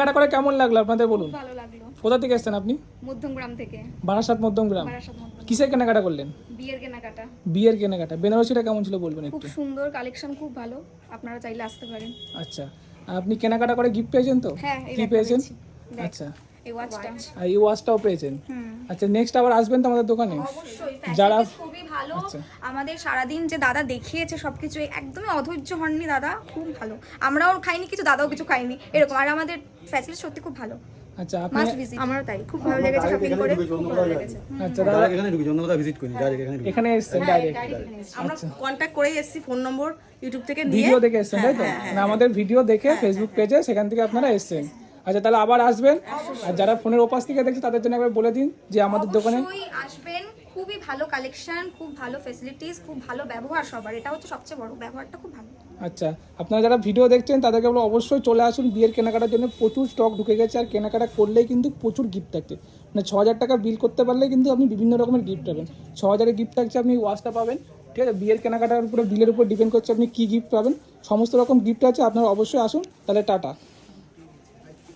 কেনাকাটা করে কেমন লাগলো আপনাদের বলুন? ভালো লাগলো। কোথা থেকে এসেছেন আপনি? মধ্যমগ্রাম থেকে। বারাসাত মধ্যমগ্রাম। বারাসাত মধ্যমগ্রাম। কিসের কেনাকাটা করলেন? বিয়ের কেনাকাটা। বিয়ের কেনাকাটা। বেনারসিটা কেমন ছিল বলবেন খুব একটু? সুন্দর কালেকশন, খুব ভালো। আপনারা চাইলে আসতে পারেন। আচ্ছা, আপনি কেনাকাটা করে গিফট পেয়েছেন তো? হ্যাঁ, এই কি ব্যাগটা পেয়েছেন? পেয়েছি। দেখ, আচ্ছা, এই ওয়াচটা। আর এই ওয়াচটাও পেয়েছেন। আচ্ছা, নেক্সট আবার আসবেন তো আমাদের দোকানে? অবশ্যই, যারা ফ্যাসিলিটিস খুবই ভালো। আচ্ছা। আমাদের সারাদিন যে দাদা দেখিয়েছে সবকিছু, একদমই অধৈর্য হননি দাদা, খুব ভালো। আমরাও খাইনি কিছু, দাদাও কিছু খাইনি, এরকম। আর আমাদের ফ্যাসিলিটি সত্যি খুব ভালো। আচ্ছা, আপনি মাস্ট ভিজিট। আমারও তাই, খুব ভালো লেগেছে শপিং করে, খুব ভালো লেগেছে। আচ্ছা দাদা এখানে ঢুকি জন্য ভিজিট করি ডাইরেক্ট এখানে ঢুকি। এখানে এসেছেন ডাইরেক্ট? আমরা কন্ট্যাক্ট করেই এসেছি, ফোন নম্বর ইউটিউব থেকে নিয়ে। ভিডিও দেখে এসেছেন তাই তো? না, আমাদের ভিডিও দেখে ফেসবুক পেজে সেখান থেকে আপনারা এসেছেন। আচ্ছা, তাহলে আবার আসবেন। আর যারা ফোনের ওপাশ থেকে দেখছে তাদের জন্য একবার বলে দিন যে আমাদের দোকানে অবশ্যই আসবেন, খুবই ভালো কালেকশন, খুব ভালো ফ্যাসিলিটিস, খুব ভালো ব্যবহার সবার। এটা হচ্ছে সবচেয়ে বড়, ব্যবহারটা খুব ভালো। আচ্ছা, আপনারা যারা ভিডিও দেখছেন তাদেরকে বলো অবশ্যই চলে আসুন। বিয়ের কেনাকাটার জন্য প্রচুর স্টক ঢুকে গেছে, আর কেনাকাটা করলেই কিন্তু প্রচুর গিফট থাকছে। মানে 6,000 টাকা বিল করতে পারলে কিন্তু আপনি বিভিন্ন রকমের গিফট পাবেন। 6,000-এর গিফট থাকছে, আপনি ওয়াচটা পাবেন, ঠিক আছে? বিয়ের কেনাকাটার উপরে, বিলের উপর ডিপেন্ড করছে আপনি কী গিফট পাবেন। সমস্ত রকম গিফট আছে, আপনারা অবশ্যই আসুন। তাহলে টাটা।